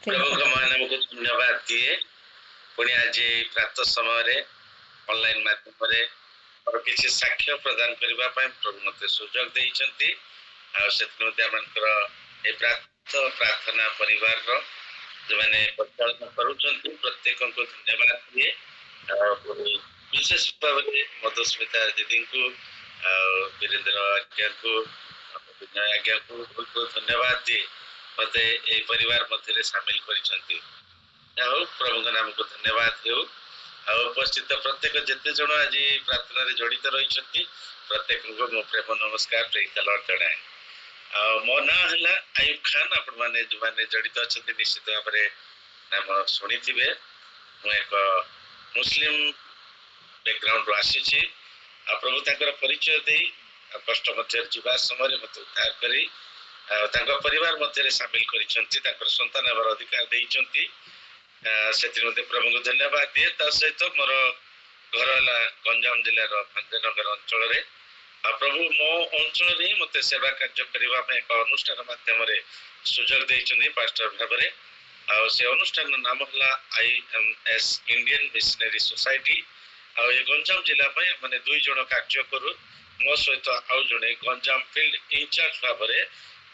ठीक प्रभु है। का महानाम को धन्यवाद दिए पुणी आज प्रातः समय ऑनलाइन माध्यम और किसी साक्ष्य प्रदान करने प्रभु मत सुजोग देइछंती प्रार्थना परिवार जो मैंने परिचालन करुछंती प्रत्येक को धन्यवाद दिए विशेष भाव में मधुस्मिता दीदी को वीरेंद्र आज्ञा को विनय आज्ञा को बहुत बहुत धन्यवाद दिए मत परिवार मध्य सामिल करिछंती प्रभु का नाम को धन्यवाद हो उपस्थित प्रत्येक जिते जन आज प्रार्थना जड़ित रही प्रत्येक को मो प्रेम नमस्कार जनाए मो ना है आयुब खान आपण मैंने जो मैंने जड़ित अच्छा निश्चित भाव में नाम शुणी थे एक मुस्लिम बैकग्राउंड रू आसी प्रभु तक परिचय दे कष्ट मध्य जीवा समय मत उद्धार कर परिवार मध्य सामिल कर संतान हमार अधिकार देइछंती से प्रभु को धन्यवाद दिए सहित मोर घर है गंजाम जिलार भंजनगर अंचल प्रभु मो अंचल मत सेवा कार्य करने एक अनुष्ठान मध्यम सुजोग देइछंती पास्टर भाव में से अनुष्ठान नाम है IMS इंडियन मिशनरी सोसाइटी ये गंजाम जिला मैंने दुई जन कार्य करू मो सहित आउ जड़े गंजाम फील्ड इंचार्ज भाव में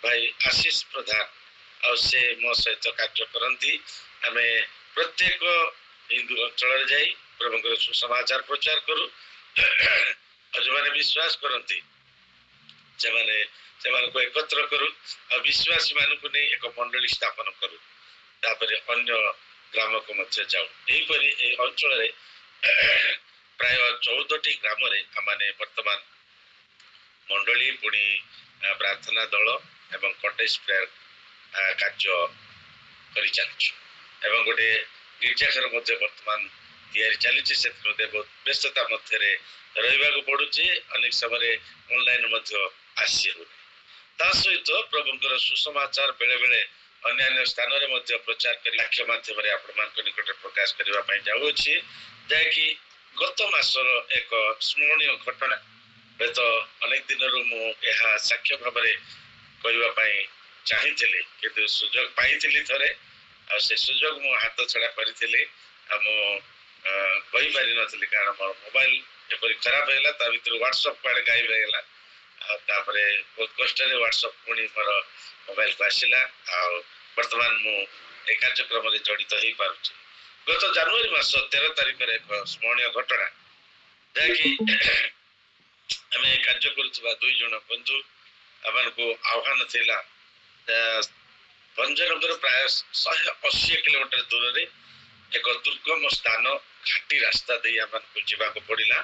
भाई आशीष प्रधान से मो सहित कार्य करती आम प्रत्येक हिंदू अंचल जाई प्रभु सुसमाचार प्रचार करू जो मैंने विश्वास करती को एकत्र करू विश्वासी मानक नहीं एक मंडली स्थापन करू तापर अन्य ग्राम को मध्य जाऊ यहीपरि अंचल प्राय 14टी ग्राम आने वर्तमान मंडली पुणी प्रार्थना दल एवं कटेज प्रेयर कार्य कर चलू गोटे गिरजाघर वर्तमान तैयारी चली बहुत व्यस्तता मध्य रहा पड़ुचे अनेक समय ऑनलाइन आसी सहित प्रभुंर सुसमाचार बेले बेले अन्य स्थान में प्रचार कर साक्ष्य माध्यम आपण निकट प्रकाश करने जाऊँगी जहाँकि गत मासर एक स्मरणीय घटना हे तो अनेक दिन मुझे साक्ष्य भाव करने चाहिए कि सुजोग पाई थे से सुजोग मु हाथ छड़ा करी पारि नी कारण मोर मोबाइल एपरी खराब है भर व्हाट्सएप कड़े गायब होगा बहुत कष्ट व्हाट्सएप पुणी मोर मोबाइल को आसला वर्तमान मु कार्यक्रम जड़ित हो पार्छ गत जनवरी मास 13 तारिख एक स्मरणीय घटना जहाँकि आम कार्य करुवा दुई जन बंधु आम को आह्वान थिला भंजनगर प्राय 180 किलोमीटर दूर रे एक दुर्गम स्थान घाटी रास्ता दे जावा पड़ा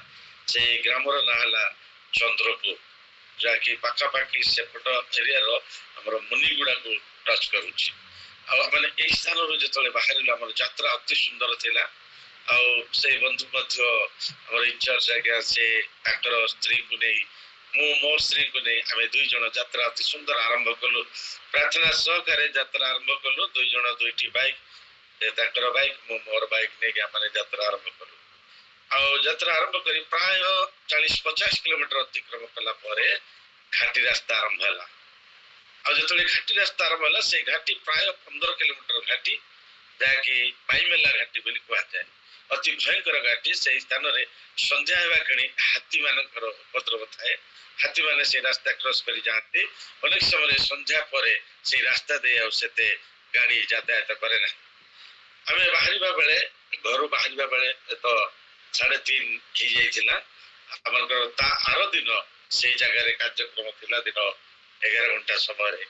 से ग्राम ना है चंद्रपुर जहाँकि पाखापाखि सेपट एरिया आमर मुनिगुड़ा को टच करुच्ची आने यही स्थान जो बाहर आम यात्रा अति सुंदर थिला से बंधु इंचार्ज आज्ञा से स्त्री को नहीं मो स्त्री को नहीं आम दुई जन यात्रा अति सुंदर आरंभ कलु प्रार्थना सहकार यात्रा आरंभ कलु दुई जन दुईटी बाइक बाइक मोर बाइक नहीं यात्रा आरंभ कलु यात्रा आरंभ कर प्राय 40-50 किलोमीटर अतिक्रम कला घाटी रास्ता आरंभ है जो घाटी रास्ता आरंभ है से घाटी प्राय 15 किलोमीटर घाटी जहाँकि पाइमेला घाटी बोली कहुए अति भयंकर घाटी से स्थान में संध्या होगा हाथी मान उपद्रव थाए हाथी मैंने से रास्ता क्रॉस कर जाती अनेक समय संध्या पर से रास्ता दे गाड़ी यातायात करे ना आम बाहर बेले घर बाहर बेले तो 3:30 हो आर दिन से जगह कार्यक्रम थिला दिन 11 घंटा समय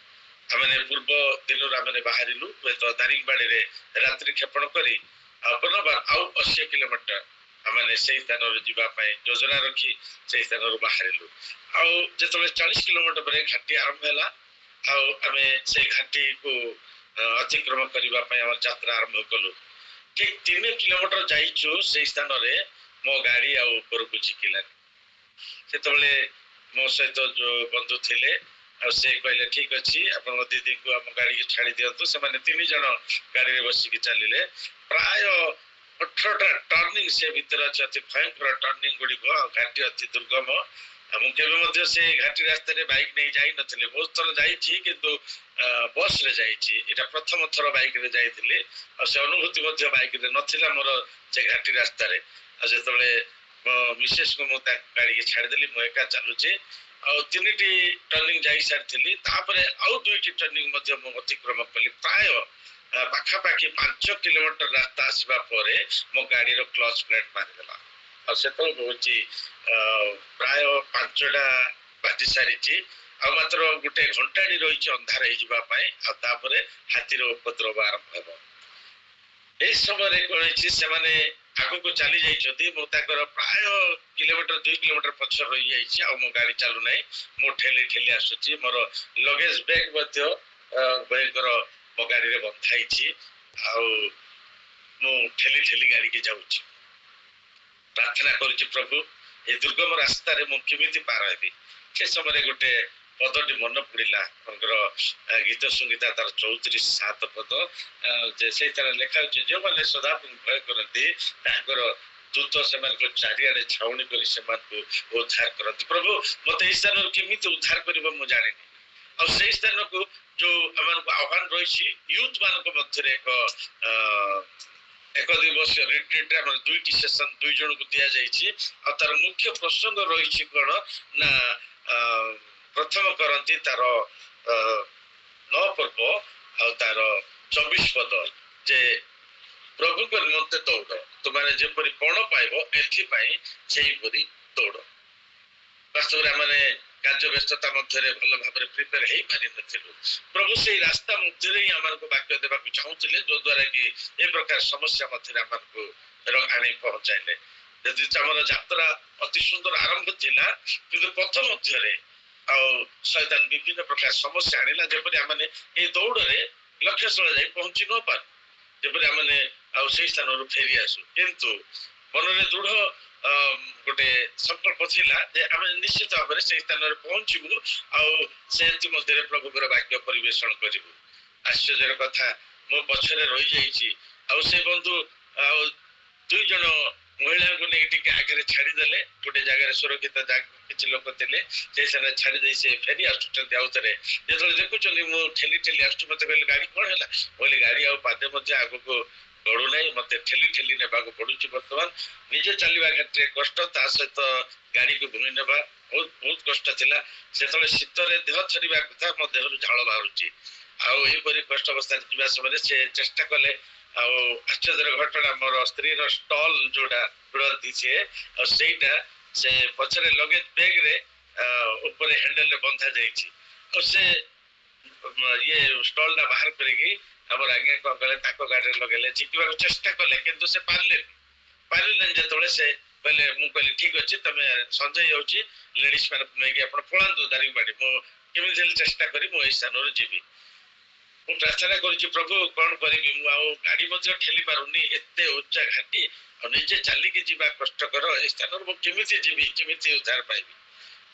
आम पूर्व दिन आम बाहर तो दारिंगबाड़ी रात्रि क्षेपण कर पुनर्बार आउ 80 किलोमीटर आम से स्थान जावाई योजना रखी से स्थान बाहर जो 40 किलोमीटर पर घाटी आरंभ है आम से घाटी को अतिक्रम करने यात्रा आरंभ कलु ठीक 3 किलोमीटर जाइचु से स्थान में मो गाड़ी ऊपर को झिकिला से मो सहित जो बंधु थे से कहले ठीक अच्छी आप दीदी को आम गाड़ी की छाड़ी दिंतु से 3 जन गाड़ी में बसिक चलिए प्राय 18टा टर्निंग से भीतर अच्छे अति भयंकर टर्निंग गुड़िक घाटी अति दुर्गम ମୁଁ କେବେ ମଧ୍ୟ ସେ ଘାଟି ରାସ୍ତାରେ ବାଇକ୍ ନେଇ ଯାଇନଥିଲି। ବହୁତ ଥର ଯାଇଛି କିନ୍ତୁ ବସ୍ ରେ ଯାଇଛି। ଏଇଟା ପ୍ରଥମ ଥର ବାଇକ୍ ରେ ଯାଇଥିଲି ଆଉ ସେ ଅନୁଭୂତି ମଧ୍ୟ ବାଇକ୍ ରେ ନଥିଲା ମୋର ସେ ଘାଟି ରାସ୍ତାରେ। ଆଉ ଯେତେବେଳେ ମୋ ମିସେସ୍କୁ ମୁଁ ତା ଗାଡ଼ିକି ଛାଡ଼ିଦେଲି ମୁଁ ଏକା ଚାଲୁଛି ଆଉ 3ଟି ଟର୍ଣ୍ଣିଂ ଯାଇ ସାରିଥିଲି। ତାପରେ ଆଉ 2ଟି ଟର୍ଣ୍ଣିଂ ମଧ୍ୟ ମୁଁ ଅତିକ୍ରମ କଲି। ପ୍ରାୟ ପାଖାପାଖି 5 କିଲୋମିଟର ରାସ୍ତା ଆସିବା ପରେ ମୋ ଗାଡ଼ିର କ୍ଲଚ୍ ପ୍ଲେଟ୍ ମାରିଦେଲା। ଆଉ ସେତେବେଳକୁ ହଉଛି ପ୍ରାୟ 5ଟା ବାଜି ସାରିଛି ଆଉ ମାତ୍ର ଗୋଟେ ଘଣ୍ଟାଟି ରହିଛି ଅନ୍ଧାର ହେଇଯିବା ପାଇଁ ଆଉ ତାପରେ ହାତୀର ଉପଦ୍ରବ ଆରମ୍ଭ ହେବ। ଏଇ ସମୟରେ କଣ ହେଇଛି ସେମାନେ ଆଗକୁ ଚାଲି ଯାଇଛନ୍ତି। ମୁଁ ତାଙ୍କର ପ୍ରାୟ 1-2 କିଲୋମିଟର ପଛରେ ରହିଯାଇଛି ଆଉ ମୋ ଗାଡ଼ି ଚାଲୁନାହିଁ। ମୁଁ ଠେଲି ଠେଲି ଆସୁଛି। ମୋର ଲଗେଜ ବ୍ୟାଗ୍ ମଧ୍ୟ ଭାଇଙ୍କର ମୋ ଗାଡ଼ିରେ ବନ୍ଧା ହେଇଛି ଆଉ ମୁଁ ଠେଲି ଠେଲି ଗାଡ଼ିକି ଯାଉଛି। ପ୍ରାର୍ଥନା କରୁଛି ପ୍ରଭୁ ଏ ଦୁର୍ଗମ ରାସ୍ତାରେ ମୁଁ କେମିତି ପାର ହେବି। ସେ ସମୟରେ ଗୋଟେ ପଦଟି ମନେ ପଡ଼ିଲା ତାଙ୍କର ଗୀତ ସଂଗୀତା ତାର 34-7 ପଦ ଯେ ସେଇଥିରେ ଲେଖା ହେଉଛି ଯେଉଁମାନେ ସଦାପ୍ରଭୁ ଭୟ କରନ୍ତି ତାଙ୍କର ଦୂତ ସେମାନଙ୍କ ଚାରିଆଡ଼େ ଛାଉଣି କରି ସେମାନଙ୍କୁ ଉଦ୍ଧାର କରନ୍ତି। ପ୍ରଭୁ ମତେ ଏଇ ସ୍ଥାନରୁ କେମିତି ଉଦ୍ଧାର କରିବ ମୁଁ ଜାଣିନି। ଆଉ ସେଇ ସ୍ଥାନକୁ ଯୋଉ ଆମମାନଙ୍କୁ ଆହ୍ୱାନ ରହିଛି ୟୁଥ୍ ମାନଙ୍କ ମଧ୍ୟରେ ଏକ ଦିବସୀୟ ରିଟ୍ରିଟ୍ରେ ଆମର 2ଟି ସେସନ 2 ଜଣଙ୍କୁ ଦିଆଯାଇଛି ଆଉ ତାର ମୁଖ୍ୟ ପ୍ରସଙ୍ଗ ରହିଛି କଣ ନା ପ୍ରଥମ କରନ୍ତି ତାର 9 ପର୍ବ ଆଉ ତାର 24 ପଦ ଯେ ପ୍ରଭୁଙ୍କ ନିମନ୍ତେ ଦୌଡ଼ ତୁମେ ଯେପରି ପଣ ପାଇବ ଏଥିପାଇଁ ସେହିପରି ଦୌଡ଼। ବାସ୍ତବରେ ଆମେ କାର୍ଯ୍ୟ ବ୍ୟସ୍ତତା ମଧ୍ୟରେ ଭଲ ଭାବରେ ପ୍ରିପେୟାର ହେଇପାରିନଥିଲୁ। ପ୍ରଭୁ ସେଇ ରାସ୍ତା ମଧ୍ୟରେ ହିଁ ଆମକୁ ବାକ୍ୟ ଦେବାକୁ ଚାହୁଁଥିଲେ ଯୋଉଦ୍ୱାରା କି ଏ ପ୍ରକାର ସମସ୍ୟା ମଧ୍ୟରେ ଆମକୁ ଆଣି ପହଞ୍ଚାଇଲେ। ଯଦି ଆମର ଯାତ୍ରା ଅତି ସୁନ୍ଦର ଆରମ୍ଭ ଥିଲା କିନ୍ତୁ ପଥ ମଧ୍ୟରେ ଆଉ ଶୈତାନ ବିଭିନ୍ନ ପ୍ରକାର ସମସ୍ୟା ଆଣିଲା ଯେପରି ଆମେ ଏଇ ଦୌଡ଼ରେ ଲକ୍ଷ୍ୟସ୍ଥଳ ଯାଇ ପହଞ୍ଚି ନ ପାରୁ, ଯେପରି ଆମେ ଆଉ ସେଇ ସ୍ଥାନରୁ ଫେରି ଆସୁ। କିନ୍ତୁ ମନରେ ଦୃଢ଼ ଗୋଟେ ସଂକଳ୍ପ ଥିଲା ଯେ ଆମେ ନିଶ୍ଚିତ ଭାବରେ ସେଇ ସ୍ଥାନରେ ପହଞ୍ଚିବୁ ଆଉ ସେଥି ମଧ୍ୟରେ ପ୍ରଭୁଙ୍କର ବାକ୍ୟ ପରିବେଷଣ କରିବୁ। ଆଶ୍ଚର୍ଯ୍ୟର କଥା ମୋ ପଛରେ ରହିଯାଇଛି ଆଉ ସେ ବନ୍ଧୁ ଆଉ 2 ଜଣ ମହିଳାଙ୍କୁ ନେଇ ଟିକେ ଆଗରେ ଛାଡ଼ିଦେଲେ। ଗୋଟେ ଜାଗାରେ ସୁରକ୍ଷିତ କିଛି ଲୋକ ଥିଲେ ସେଇ ସ୍ଥାନରେ ଛାଡ଼ି ଦେଇ ସେ ଫେରି ଆସୁଛନ୍ତି। ଆଉ ଥରେ ଯେତେବେଳେ ଦେଖୁଛନ୍ତି ମୁଁ ଠେଲି ଠେଲି ଆସୁଛି ମତେ କହିଲେ ଗାଡ଼ି କଣ ହେଲା? କହିଲେ ଗାଡ଼ି ଆଉ ପାଦେ ମଧ୍ୟ ଆଗକୁ ଗଡ଼ୁନାହିଁ, ମତେ ଠେଲି ଠେଲି ନେବାକୁ ପଡୁଛି। ବର୍ତ୍ତମାନ ନିଜେ ଚାଲିବା କ୍ଷେତ୍ରରେ କଷ୍ଟ ତା ସହିତ ଗାଡ଼ିକୁ ବୋହି ନେବା ବହୁତ କଷ୍ଟ ଥିଲା। ସେତେବେଳେ ଶୀତରେ ଦେହ ଥରିବା କଥା ମୋ ଦେହରୁ ଝାଳ ବାହାରୁଛି ଆଉ ଏହିପରି କଷ୍ଟ ଅବସ୍ଥାରେ ଯିବା ସମୟରେ ସେ ଚେଷ୍ଟା କଲେ ଆଉ ଆଶ୍ଚର୍ଯ୍ୟର ଘଟଣା ମୋର ସ୍ତ୍ରୀର ଷ୍ଟଲ୍ ଯୋଉଟା ଭିଡ଼ନ୍ତି ସିଏ ଆଉ ସେଇଟା ସେ ପଛରେ ଲଗେଜ ବ୍ୟାଗରେ ଉପରେ ହ୍ୟାଣ୍ଡେଲରେ ବନ୍ଧା ଯାଇଛି ଆଉ ସେ ଇଏ ଷ୍ଟଲ୍ଟା ବାହାର କରିକି ଆମର ଆଜ୍ଞା କଣ କଲେ ତାଙ୍କ ଗାଡ଼ିରେ ଲଗେଇଲେ। ଝିକିବାକୁ ଚେଷ୍ଟା କଲେ କିନ୍ତୁ ସେ ପାରିଲେନି। ଯେତେବେଳେ ସେ କହିଲେ ମୁଁ କହିଲି ଠିକ ଅଛି ତମେ ସଞ୍ଜ ହେଇଯାଉଛି ଲେଡିଜ ମାନଙ୍କୁ ନେଇକି ଆପଣ ପଳାନ୍ତୁ ଦାରିଙ୍ଗବାଡ଼ି, ମୁଁ କେମିତି ହେଲେ ଚେଷ୍ଟା କରି ମୁଁ ଏଇ ସ୍ଥାନରୁ ଯିବି। ମୁଁ ପ୍ରାର୍ଥନା କରୁଛି ପ୍ରଭୁ କଣ କରିବି, ମୁଁ ଆଉ ଗାଡ଼ି ମଧ୍ୟ ଠେଲି ପାରୁନି, ଏତେ ଉଚ୍ଚା ଘାଟି ଆଉ ନିଜେ ଚାଲିକି ଯିବା କଷ୍ଟକର। ଏଇ ସ୍ଥାନରୁ ମୁଁ କେମିତି ଯିବି, କେମିତି ଉଦ୍ଧାର ପାଇବି?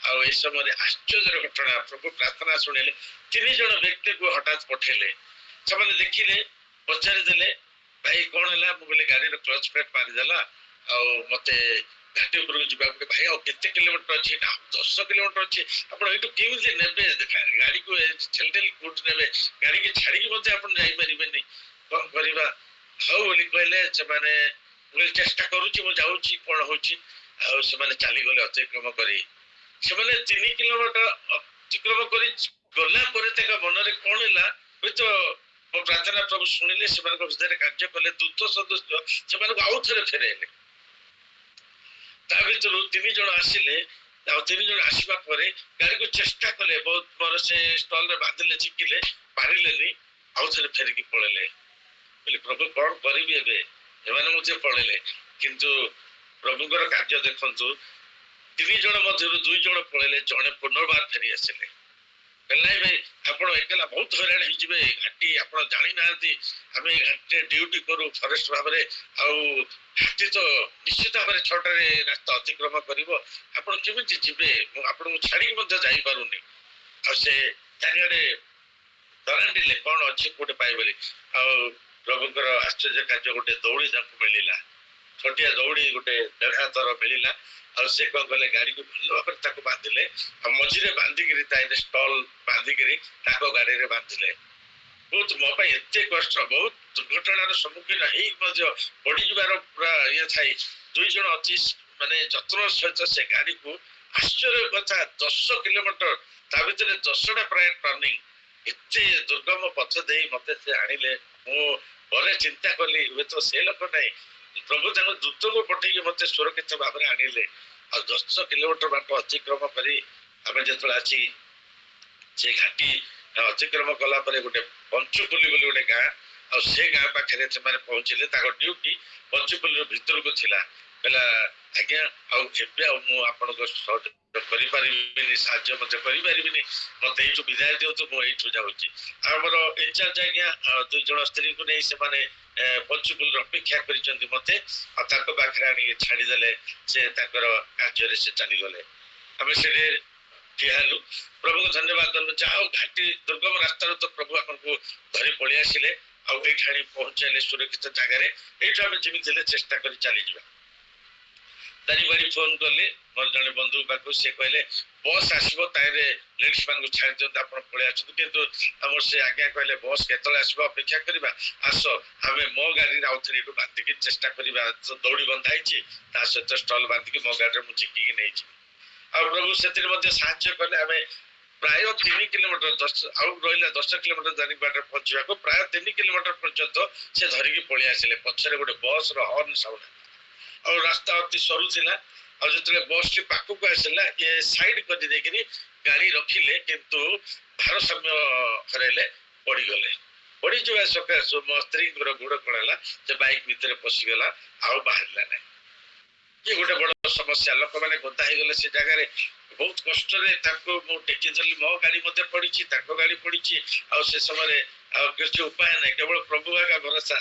ଆଉ ଏ ସମୟରେ ଆଶ୍ଚର୍ଯ୍ୟର ଘଟଣା ପ୍ରଭୁ ପ୍ରାର୍ଥନା ଶୁଣିଲେ 3 ଜଣ ବ୍ୟକ୍ତିକୁ ହଠାତ୍ ପଠେଇଲେ। ସେମାନେ ଦେଖିଲେ ପଚାରିଦେଲେ ଭାଇ କଣ ହେଲା? ମୁଁ କହିଲି ଗାଡ଼ିର କ୍ଲଚ୍ ପ୍ଲେଟ୍ ମାରିଦେଲା ଆଉ ମତେ ଘାଟି ଉପରକୁ ଯିବାକୁ। ଭାଇ ଆଉ କେତେ କିଲୋମିଟର ଅଛି? ନା 10 କିଲୋମିଟର ଅଛି। ଆପଣ ଏଇଠୁ କେମିତି ନେବେ? ଗାଡ଼ିକୁ ଠେଲି ଠେଲି କୋଉଠି ନେବେ? ଗାଡ଼ିକି ଛାଡ଼ିକି ମଧ୍ୟ ଆପଣ ଯାଇପାରିବେନି, କଣ କରିବା? ହଉ ବୋଲି କହିଲେ ସେମାନେ। ଚେଷ୍ଟା କରୁଛି ମୁଁ ଯାଉଛି କଣ ହଉଛି ଆଉ ସେମାନେ ଚାଲିଗଲେ ଅତିକ୍ରମ କରି। ସେମାନେ 3 କିଲୋମିଟର ଅତିକ୍ରମ କରି ଗଲା ପରେ ତାଙ୍କ ମନରେ କଣ ହେଲା ହୁଏତ ମୋ ପ୍ରାର୍ଥନା ପ୍ରଭୁ ଶୁଣିଲେ, ସେମାନଙ୍କ ହୃଦୟରେ କାର୍ଯ୍ୟ କଲେ। ଦୂତ ସଦସ୍ୟ ସେମାନଙ୍କୁ ଆଉ ଥରେ ଫେରାଇଲେ। ତା ଭିତରୁ 3 ଜଣ ଆସିଲେ ଆଉ 3 ଜଣ ଆସିବା ପରେ ଗାଡ଼ିକୁ ଚେଷ୍ଟା କଲେ ବହୁତ ମୋର ସେ ଷ୍ଟଲରେ ବାନ୍ଧିଲେ, ଝିକିଲେ, ପାରିଲେନି, ଆଉ ଥରେ ଫେରିକି ପଳେଇଲେ। କହିଲେ ପ୍ରଭୁ କଣ କରିବି ଏବେ? ଏମାନେ ମଧ୍ୟ ପଳେଇଲେ କିନ୍ତୁ ପ୍ରଭୁଙ୍କର କାର୍ଯ୍ୟ ଦେଖନ୍ତୁ। 3 ଜଣ ମଧ୍ୟରୁ 2 ଜଣ ପଳେଇଲେ, ଜଣେ ପୁନର୍ବାର ଫେରି ଆସିଲେ। ନାଇଁ ଭାଇ ଆପଣ ଏକଲା ବହୁତ ହଇରାଣ ହେଇଯିବେ, ଘାଟି ଆପଣ ଜାଣିନାହାନ୍ତି, ଆମେ ଏଇ ଘାଟିରେ ଡ୍ୟୁଟି କରୁ ଫରେଷ୍ଟ ଭାବରେ ଆଉ ହାତୀ ତ ନିଶ୍ଚିତ ଭାବରେ 6ଟାରେ ରାସ୍ତା ଅତିକ୍ରମ କରିବ, ଆପଣ କେମିତି ଯିବେ? ମୁଁ ଆପଣଙ୍କୁ ଛାଡ଼ିକି ମଧ୍ୟ ଯାଇପାରୁନି। ଆଉ ସେ ଚାରିଆଡ଼େ ଦରାଣ୍ଡିଲେ କଣ ଅଛି କୋଉଠି ପାଇବେ ବୋଲି। ଆଉ ପ୍ରଭୁଙ୍କର ଆଶ୍ଚର୍ଯ୍ୟ କାର୍ଯ୍ୟ ଗୋଟେ ଦୌଡ଼ି ତାଙ୍କୁ ମିଳିଲା। ଛୋଟିଆ ଦଉଡ଼ି ଗୋଟେ ଦେଢ଼ ହାତର ମିଳିଲା। ଆଉ ସେ କଣ କଲେ ଗାଡ଼ିକୁ ଭଲ ଭାବରେ ତାକୁ ବାନ୍ଧିଲେ ଆଉ ମଝିରେ ବାନ୍ଧିକିରି ତାଇରେ ଷ୍ଟଲ୍ ବାନ୍ଧିକିରି ତାଙ୍କ ଗାଡ଼ିରେ ବାନ୍ଧିଲେ। ବହୁତ ମୋ ପାଇଁ ଏତେ କଷ୍ଟ, ବହୁତ ଦୁର୍ଘଟଣାର ସମ୍ମୁଖୀନ ହେଇ ମଧ୍ୟ ପଡ଼ିଯିବାର ପୁରା ଇଏ ଥାଇ 2 ଜଣ ଅତି ମାନେ ଯତ୍ନ ସହିତ ସେ ଗାଡ଼ିକୁ ଆଶ୍ଚର୍ଯ୍ୟ କଥା 10 କିଲୋମିଟର ତା ଭିତରେ 10ଟା ପ୍ରାୟ ଟର୍ଣ୍ଣିଂ ଏତେ ଦୁର୍ଗମ ପଥ ଦେଇ ମତେ ସେ ଆଣିଲେ। ମୁଁ ପରେ ଚିନ୍ତା କଲି ହୁଏତ ସେ ଲୋକ ନାହିଁ, ପ୍ରଭୁ ତାଙ୍କ ଦୂତକୁ ପଠେଇକି ମତେ ସୁରକ୍ଷିତ ଭାବରେ ଆଣିଲେ। ଆଉ 10 କିଲୋମିଟର ବାଟ ଅତିକ୍ରମ କରି ଆମେ ଯେତେବେଳେ ଆସି ସେ ଘାଟି ଅତିକ୍ରମ କଲା ପରେ ଗୋଟେ ପଞ୍ଚୁପଲ୍ଲୀ ବୋଲି ଗୋଟେ ଗାଁ, ଆଉ ସେ ଗାଁ ପାଖରେ ସେମାନେ ପହଞ୍ଚିଲେ। ତାଙ୍କ ଡ୍ୟୁଟି ପଞ୍ଚୁପଲ୍ଲୀର ଭିତରକୁ ଥିଲା। କହିଲା ଆଜ୍ଞା ଆଉ ଏବେ ଆଉ ମୁଁ ଆପଣଙ୍କ ସହଯୋଗ କରିପାରିବିନି, ସାହାଯ୍ୟ ମଧ୍ୟ କରିପାରିବିନି, ମତେ ଏଇଠୁ ବିଦାୟ ଦିଅନ୍ତୁ, ମୁଁ ଏଇଠୁ ଯାଉଛି। ଆମର ଇନଚାର୍ଜ ଆଜ୍ଞା 2 ଜଣ ସ୍ତ୍ରୀଙ୍କୁ ନେଇ ସେମାନେ ପଞ୍ଚୁପଲ୍ଲୀରେ ଅପେକ୍ଷା କରିଛନ୍ତି ମତେ, ଆଉ ତାଙ୍କ ପାଖରେ ଆଣିକି ଛାଡ଼ିଦେଲେ। ସେ ତାଙ୍କର କାର୍ଯ୍ୟରେ ସେ ଚାଲିଗଲେ। ଆମେ ସେଠି ଠିଆ ହେଲୁ, ପ୍ରଭୁଙ୍କୁ ଧନ୍ୟବାଦ ଦେଲୁ। ଯାହା ହଉ ଘାଟି ଦୁର୍ଗମ ରାସ୍ତାରୁ ତ ପ୍ରଭୁ ଆମକୁ ଧରି ପଳେଇ ଆସିଲେ ଆଉ ଏଇଠି ଆଣି ପହଞ୍ଚାଇଲେ ସୁରକ୍ଷିତ ଜାଗାରେ। ଏଇଠୁ ଆମେ ଯେମିତି ହେଲେ ଚେଷ୍ଟା କରି ଚାଲିଯିବା। ଦାରିଙ୍ଗବାଡ଼ି ଫୋନ କଲେ ମୋର ଜଣେ ବନ୍ଧୁ ପାଖକୁ, ସେ କହିଲେ ବସ୍ ଆସିବ ତାହିରେ ଲେଡିସ୍ ମାନଙ୍କୁ ଛାଡ଼ି ଦିଅନ୍ତୁ, ଆପଣ ପଳେଇ ଆସନ୍ତୁ। କିନ୍ତୁ ଆମର ସେ ଆଜ୍ଞା କହିଲେ ବସ୍ କେତେବେଳେ ଆସିବ ଅପେକ୍ଷା କରିବା, ଆସ ଆମେ ମୋ ଗାଡ଼ିରେ ଆଉ ଥରେ ଏଠୁ ବାନ୍ଧିକି ଚେଷ୍ଟା କରିବା। ଦୌଡ଼ି ବନ୍ଧା ହେଇଛି, ତା ସହିତ ଷ୍ଟଲ୍ ବାନ୍ଧିକି ମୋ ଗାଡ଼ିରେ ମୁଁ ଝିକିକି ନେଇଯିବି। ଆଉ ପ୍ରଭୁ ସେଥିରେ ମଧ୍ୟ ସାହାଯ୍ୟ କଲେ। ଆମେ ପ୍ରାୟ 3 କିଲୋମିଟର ଆଉ ରହିଲା 10 କିଲୋମିଟର ଦାରିଙ୍ଗବାଡ଼ିରେ ପହଞ୍ଚିବାକୁ, ପ୍ରାୟ 3 କିଲୋମିଟର ପର୍ଯ୍ୟନ୍ତ ସେ ଧରିକି ପଳେଇ ଆସିଲେ। ପଛରେ ଗୋଟେ ବସ୍ ର ହର୍ନ ସାଉଣ୍ଡ, ଆଉ ରାସ୍ତା ଅତି ସରୁ ଥିଲା। ଆଉ ଯେତେବେଳେ ବସ୍ ଟି ପାଖକୁ ଆସିଲା ଇଏ ସାଇଡ କରିଦେଇକିରି ଗାଡ଼ି ରଖିଲେ, କିନ୍ତୁ ଭାରସାମ୍ୟ ହରାଇଲେ, ପଡ଼ିଗଲେ। ପଡ଼ିଯିବା ସକାଶୁ ମୋ ସ୍ତ୍ରୀଙ୍କର ଗୋଡ଼ କଣ ହେଲା, ସେ ବାଇକ୍ ଭିତରେ ପଶିଗଲା, ଆଉ ବାହାରିଲା ନାହିଁ। ଇଏ ଗୋଟେ ବଡ଼ ସମସ୍ୟା। ଲୋକମାନେ ଗଦା ହେଇଗଲେ ସେ ଜାଗାରେ, ବହୁତ କଷ୍ଟରେ ତାଙ୍କୁ ମୁଁ ଟେକି ଧରିଲି। ମୋ ଗାଡ଼ି ମଧ୍ୟ ପଡ଼ିଛି, ତାଙ୍କ ଗାଡ଼ି ପଡ଼ିଛି, ଆଉ ସେ ସମୟରେ ଆଉ କିଛି ଉପାୟ ନାହିଁ, କେବଳ ପ୍ରଭୁ ଆଗା ଭରସା।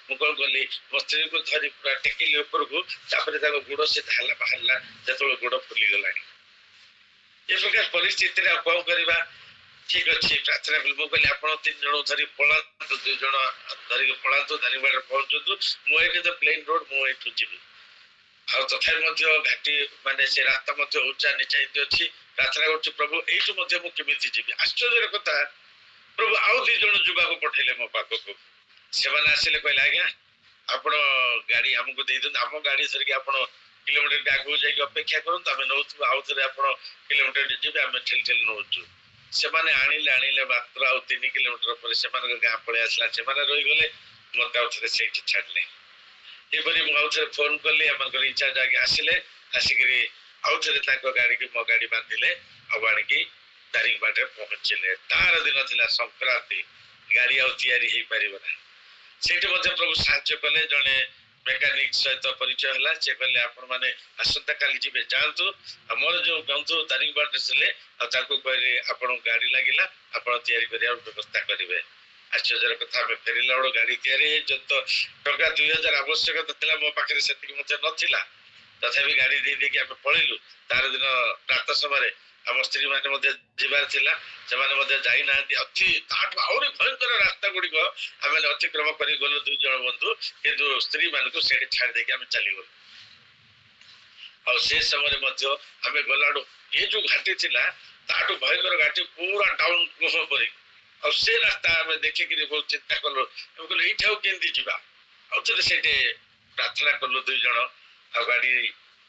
ମୁଁ କଣ କଲି, ମୋ ସ୍ତ୍ରୀକୁ ଧରି ପୁରା ଟେକିଲି ଉପରକୁ, ତାପରେ ତାଙ୍କ ଗୋଡ଼ ସେ ବାହାରିଲା, ଯେତେବେଳେ ଗୋଡ଼ ଫୁଲିଗଲାଣି। ଏ ପ୍ରକାର ପରିସ୍ଥିତିରେ ଆଉ କଣ କରିବା, ଠିକ ଅଛି ପ୍ରାର୍ଥନା କଲି। ମୁଁ କହିଲି ଆପଣ 3 ଜଣ ଧରି ପଳାନ୍ତୁ, 2 ଜଣ ଧରିକି ପଳାନ୍ତୁ, ଦାରିଙ୍ଗବାଡ଼ିରେ ପହଞ୍ଚନ୍ତୁ, ମୁଁ ଏଇଠି ତ ପ୍ଲେନ ରୋଡ, ମୁଁ ଏଇଠୁ ଯିବି। ଆଉ ତଥାପି ମଧ୍ୟ ଘାଟି ମାନେ ସେ ରାସ୍ତା ମଧ୍ୟ ଉଚ୍ଚା ନିଚା ଏମିତି ଅଛି। ପ୍ରାର୍ଥନା କରୁଛି ପ୍ରଭୁ ଏଇଠୁ ମଧ୍ୟ ମୁଁ କେମିତି ଯିବି। ଆଶ୍ଚର୍ଯ୍ୟର କଥା, ପ୍ରଭୁ ଆଉ 2 ଜଣ ଯୁବାକୁ ପଠେଇଲେ ମୋ ପାଖକୁ। ସେମାନେ ଆସିଲେ, କହିଲେ ଆଜ୍ଞା ଆପଣ ଗାଡ଼ି ଆମକୁ ଦେଇଦିଅନ୍ତୁ, ଆମ ଗାଡ଼ି ଧରିକି ଆପଣ କିଲୋମିଟର ଆଗକୁ ଯାଇକି ଅପେକ୍ଷା କରନ୍ତୁ, ଆମେ ନଉଥିବୁ, ଆଉ ଥରେ ଆପଣ କିଲୋମିଟର ଯିବେ, ଆମେ ଠେଲି ଠେଲି ନଉଛୁ। ସେମାନେ ଆଣିଲେ ମାତ୍ର ଆଉ 3 କିଲୋମିଟର ପରେ ସେମାନଙ୍କ ଗାଁ ପଳେଇ ଆସିଲା। ସେମାନେ ରହିଗଲେ, ମତେ ଆଉ ଥରେ ସେଇଠି ଛାଡ଼ିଲେ। ଏପରି ମୁଁ ଆଉ ଥରେ ଫୋନ କଲି, ଆମର ଇନଚାର୍ଜ ଆଜ୍ଞା ଆସିଲେ, ଆସିକିରି ଆଉ ଥରେ ତାଙ୍କ ଗାଡ଼ିକି ମୋ ଗାଡ଼ି ବାନ୍ଧିଲେ, ଆଉ ଆଣିକି ଦାରିଙ୍ଗବାଡ଼ିରେ ପହଞ୍ଚିଲେ। ତାର ଦିନ ଥିଲା ସଂକ୍ରାନ୍ତି, ଗାଡ଼ି ଆଉ ତିଆରି ହେଇପାରିବ ନାହିଁ। ସେଇଠି ମଧ୍ୟ ପ୍ରଭୁ ସାହାଯ୍ୟ କଲେ। ଜଣେ ମେକାନିକ ସହିତ ପରିଚୟ ହେଲା, ସେ କହିଲେ ଆପଣ ମାନେ ଆସନ୍ତା କାଲି ଯିବେ, ଯାଆନ୍ତୁ। ଆଉ ମୋର ଯୋଉ ବନ୍ଧୁ ଦାରିଙ୍ଗବାଡ଼ିରେ ଥିଲେ, ଆଉ ତାଙ୍କୁ କହିଲେ ଆପଣଙ୍କୁ ଗାଡ଼ି ଲାଗିଲା, ଆପଣ ତିଆରି କରିବାକୁ ବ୍ୟବସ୍ଥା କରିବେ। ଆଶ୍ଚର୍ଯ୍ୟର କଥା, ଆମେ ଫେରିଲା ବେଳୁ ଗାଡ଼ି ତିଆରି ହେଇ ଯତ ଟଙ୍କା 2000 ଆବଶ୍ୟକତା ଥିଲା, ମୋ ପାଖରେ ସେତିକି ମଧ୍ୟ ନଥିଲା। ତଥାପି ଗାଡ଼ି ଦେଇକି ଆମେ ପଳେଇଲୁ। ତାର ଦିନ ପ୍ରାତଃ ସମୟରେ ଆମ ସ୍ତ୍ରୀ ମାନେ ମଧ୍ୟ ଯିବାର ଥିଲା, ସେମାନେ ମଧ୍ୟ ଯାଇନାହାନ୍ତି। ତାଠୁ ଆହୁରି ଭୟଙ୍କର ରାସ୍ତା ଗୁଡ଼ିକ ଆମେ ଅତିକ୍ରମ କରି ଗଲୁ 2 ଜଣ ବନ୍ଧୁ, କିନ୍ତୁ ସ୍ତ୍ରୀ ମାନଙ୍କୁ ସେଠି ଛାଡ଼ି ଦେଇକି ଆମେ ଚାଲିଗଲୁ। ଆଉ ସେ ସମୟରେ ମଧ୍ୟ ଆମେ ଗଲାଠୁ ଏ ଯୋଉ ଘାଟି ଥିଲା, ତାଠୁ ଭୟଙ୍କର ଘାଟି, ପୁରା ଟାଉନ ମୁହଁ ପରି। ଆଉ ସେ ରାସ୍ତା ଆମେ ଦେଖିକିରି ବହୁତ ଚିନ୍ତା କଲୁ, ଆମେ କହିଲୁ ଏଇଠି ଆଉ କେମିତି ଯିବା। ଆଉ ଥରେ ସେଇଠି ପ୍ରାର୍ଥନା କଲୁ 2 ଜଣ, ଆଉ ଗାଡ଼ି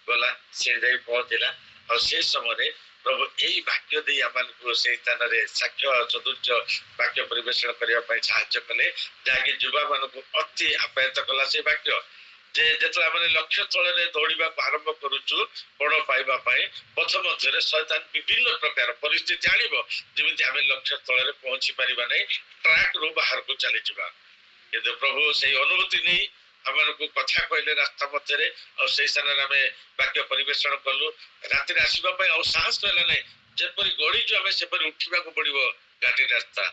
ଗଲା, ସେ ଯାଇ ପହଞ୍ଚିଲା। ଆଉ ସେ ସମୟରେ ପ୍ରଭୁ ଏଇ ବାକ୍ୟ ଦେଇ ଆମମାନଙ୍କୁ ସେଇ ସ୍ଥାନରେ ସାକ୍ଷ୍ୟ ଚତୁର୍ଥ ବାକ୍ୟ ପରିବେଷଣ କରିବା ପାଇଁ ସାହାଯ୍ୟ କଲେ, ଯାହାକି ଯୁବା ମାନଙ୍କୁ ଅତି ଆପ୍ୟାୟିତ କଲା। ସେ ବାକ୍ୟ ଯେ ଯେତେବେଳେ ଆମେ ଲକ୍ଷ୍ୟ ସ୍ଥଳରେ ଦୌଡ଼ିବାକୁ ଆରମ୍ଭ କରୁଛୁ ବଳ ପାଇବା ପାଇଁ, ପଥ ମଧ୍ୟରେ ଶୟତାନ ବିଭିନ୍ନ ପ୍ରକାର ପରିସ୍ଥିତି ଆଣିବ, ଯେମିତି ଆମେ ଲକ୍ଷ୍ୟ ସ୍ଥଳରେ ପହଞ୍ଚି ପାରିବା ନାହିଁ, ଟ୍ରାକ୍ ରୁ ବାହାରକୁ ଚାଲିଯିବା। କିନ୍ତୁ ପ୍ରଭୁ ସେଇ ଅନୁଭୂତି ନେଇ ଆମମାନଙ୍କୁ କଥା କହିଲେ ରାସ୍ତା ମଧ୍ୟରେ, ଆଉ ସେଇ ସ୍ଥାନରେ ଆମେ ବାକ୍ୟ ପରିବେଷଣ କଲୁ। ରାତିରେ ଆସିବା ପାଇଁ ଆଉ ସାହସ ହେଲା ନାହିଁ, ଯେପରି ଗଡ଼ିଛୁ ଆମେ ସେପରି ଉଠିବାକୁ ପଡ଼ିବ ଘାଟି ରାସ୍ତା।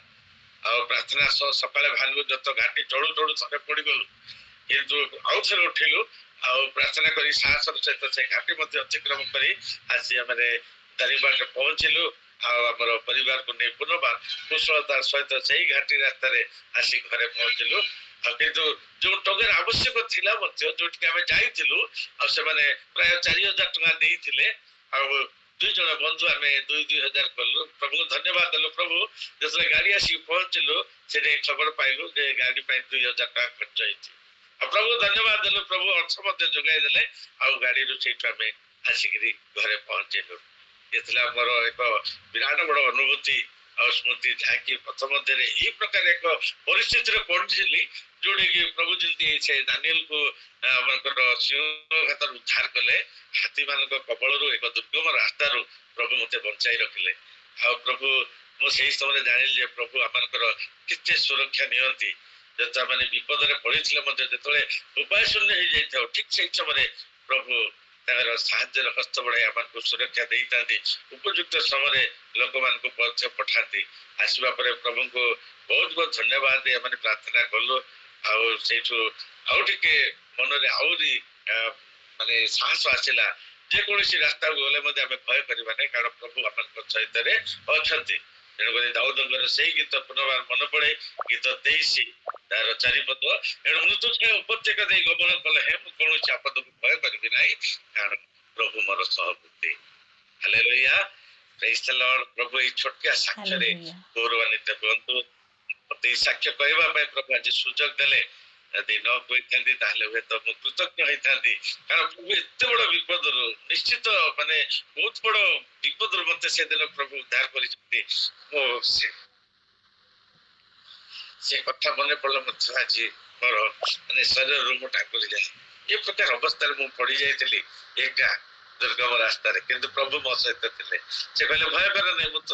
ଆଉ ପ୍ରାର୍ଥନା ସହ ସକାଳେ ବାହାରିଲୁ, ଯତ ଘାଟି ଚଢୁ ଚଢୁ ଥରେ ପଡ଼ିଗଲୁ, କିନ୍ତୁ ଆଉ ଥରେ ଉଠିଲୁ, ଆଉ ପ୍ରାର୍ଥନା କରି ସାହସର ସହିତ ସେ ଘାଟି ମଧ୍ୟ ଅତିକ୍ରମ କରି ଆସି ଆମେ ଦାରିଙ୍ଗବାଡ଼ିରେ ପହଞ୍ଚିଲୁ। ଆଉ ଆମର ପରିବାରକୁ ନେଇ ପୁନର୍ବାର କୁଶଳତାର ସହିତ ସେଇ ଘାଟି ରାସ୍ତାରେ ଆସି ଘରେ ପହଞ୍ଚିଲୁ। କିନ୍ତୁ ଯୋଉ ଟଙ୍କାର ଆବଶ୍ୟକ ଥିଲା ମଧ୍ୟ ଯୋଉଠିକି ଆମେ ଯାଇଥିଲୁ ଆଉ ସେମାନେ ପ୍ରାୟ 4,000 ଟଙ୍କା ଦେଇଥିଲେ ଆଉ 2 ଜଣ ବନ୍ଧୁ ଆମେ 2,000 କଲୁ ପ୍ରଭୁଙ୍କୁ ଧନ୍ୟବାଦ ଦେଲୁ ପ୍ରଭୁ ଯେତେବେଳେ ଗାଡି ଆସିକି ପହଞ୍ଚିଲୁ ସେଠି ଖବର ପାଇଲୁ ଯେ ଗାଡି ପାଇଁ 2,000 ଟଙ୍କା ଖର୍ଚ୍ଚ ହେଇଛି ଆଉ ପ୍ରଭୁ ଧନ୍ୟବାଦ ଦେଲୁ ପ୍ରଭୁ ଅର୍ଥ ମଧ୍ୟ ଯୋଗାଇ ଦେଲେ ଆଉ ଗାଡିରୁ ସେଇଠୁ ଆମେ ଆସିକିରି ଘରେ ପହଞ୍ଚିଲୁ ଏ ଥିଲା ଆମର ଏକ ବିରାଟ ବଡ ଅନୁଭୂତି ଆଉ ସ୍ମୃତି ଯାହାକି ପଥ ମଧ୍ୟରେ ଏଇ ପ୍ରକାର ଏକ ପରିସ୍ଥିତିରେ ପହଞ୍ଚିଲି ଯୋଉଟାକି ପ୍ରଭୁ ଯେମିତି ସେ ଦାନିଏଲକୁ ଆମଙ୍କର ସିଂହ ଘାତରୁ ଉଦ୍ଧାର କଲେ ହାତୀ ମାନଙ୍କ କବଳରୁ ଏକ ଦୁର୍ଗମ ରାସ୍ତାରୁ ପ୍ରଭୁ ମତେ ବଞ୍ଚାଇ ରଖିଲେ ଆଉ ପ୍ରଭୁ ମୁଁ ସେଇ ସମୟରେ ଜାଣିଲି ଯେ ପ୍ରଭୁ ଆମଙ୍କର କେତେ ସୁରକ୍ଷା ନିଅନ୍ତି ଯେତେବେଳେ ମାନେ ବିପଦରେ ପଡିଥିଲେ ମଧ୍ୟ ଯେତେବେଳେ ଉପାୟ ଶୂନ୍ୟ ହେଇଯାଇଥାଉ ଠିକ ସେଇ ସମୟରେ ପ୍ରଭୁ ତାଙ୍କର ସାହାଯ୍ୟର ହସ୍ତ ବଢାଇ ଆମକୁ ସୁରକ୍ଷା ଦେଇଥାନ୍ତି ଉପଯୁକ୍ତ ସମୟରେ ଲୋକମାନଙ୍କୁ ମଧ୍ୟ ପଠାନ୍ତି ଆସିବା ପରେ ପ୍ରଭୁଙ୍କୁ ବହୁତ ବହୁତ ଧନ୍ୟବାଦ ଆମେ ପ୍ରାର୍ଥନା କଲୁ ଆଉ ସେଇଠୁ ଆଉ ଟିକେ ମନରେ ଆହୁରି ମାନେ ସାହସ ଆସିଲା ଯେକୌଣସି ରାସ୍ତାକୁ ଗଲେ ମଧ୍ୟ ଆମେ ଭୟ କରିବା ନାହିଁ କାରଣ ପ୍ରଭୁ ଆମଙ୍କ ସହିତରେ ଅଛନ୍ତି ତେଣୁକରି ଦାଉଦଙ୍କର ସେଇ ଗୀତ ପୁନର୍ବାର ମନେ ପଡେ ଗୀତ 23 ତାର 4 ପଦ ଏଣୁ ମୃତ୍ୟୁଛାୟା ଉପତ୍ୟକା ଦେଇ ଗମନ କଲେ ହେ ମୁଁ କୌଣସି ଆପଦକୁ ଭୟ କରିବି ନାହିଁ କାରଣ ପ୍ରଭୁ ମୋର ସହବର୍ତ୍ତୀ ହାଲେଲୁୟା ପ୍ରେଜ୍ ଦ ଲର୍ଡ ପ୍ରଭୁ ଏଇ ଛୋଟିଆ ସାକ୍ଷ୍ୟରେ ଗୌରବାନ୍ୱିତ ହୁଅନ୍ତୁ ମତେ ଏଇ ସାକ୍ଷ୍ୟ କହିବା ପାଇଁ ପ୍ରଭୁ ଆଜି ସୁଯୋଗ ଦେଲେ ଯଦି ନ କହିଥାନ୍ତି ତାହେଲେ ହୁଏତ ମୁଁ କୃତଜ୍ଞ ହେଇଥାନ୍ତି କାରଣ ପ୍ରଭୁ ଏତେ ବଡ ବିପଦରୁ ନିଶ୍ଚିତ ମାନେ ବହୁତ ବଡ ବିପଦରୁ ମତେ ସେଦିନ ପ୍ରଭୁ ଉଦ୍ଧାର କରିଛନ୍ତି ମୁଁ ସେ କଥା ମନେ ପଡିଲେ ମଧ୍ୟ ଆଜି ମୋର ମାନେ ଶରୀରରୁ ମୁଁ ଟାଙ୍କୁରି ଯାଏ ଏ ପ୍ରକାର ଅବସ୍ଥାରେ ମୁଁ ପଡି ଯାଇଥିଲି ଏକା ଦୁର୍ଗମ ରାସ୍ତାରେ କିନ୍ତୁ ପ୍ରଭୁ ମୋ ସହିତ ଥିଲେ ସେ କହିଲେ ଭୟ କର ନାହିଁ ମୁଁ ତ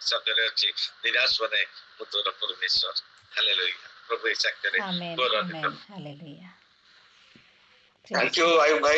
ସାଙ୍ଗରେ ଅଛି ନିରାଶ ହୁଅ ନାହିଁ ମୁଁ ତୋର ପରମେଶ୍ୱର ହାଲେଲୁୟା ପ୍ରଭୁ ଏଇ ସାକ୍ଷ୍ୟରେ Amen. ଗୌରବାନ୍ୱିତ Hallelujah. Thank you, Ayub bhai.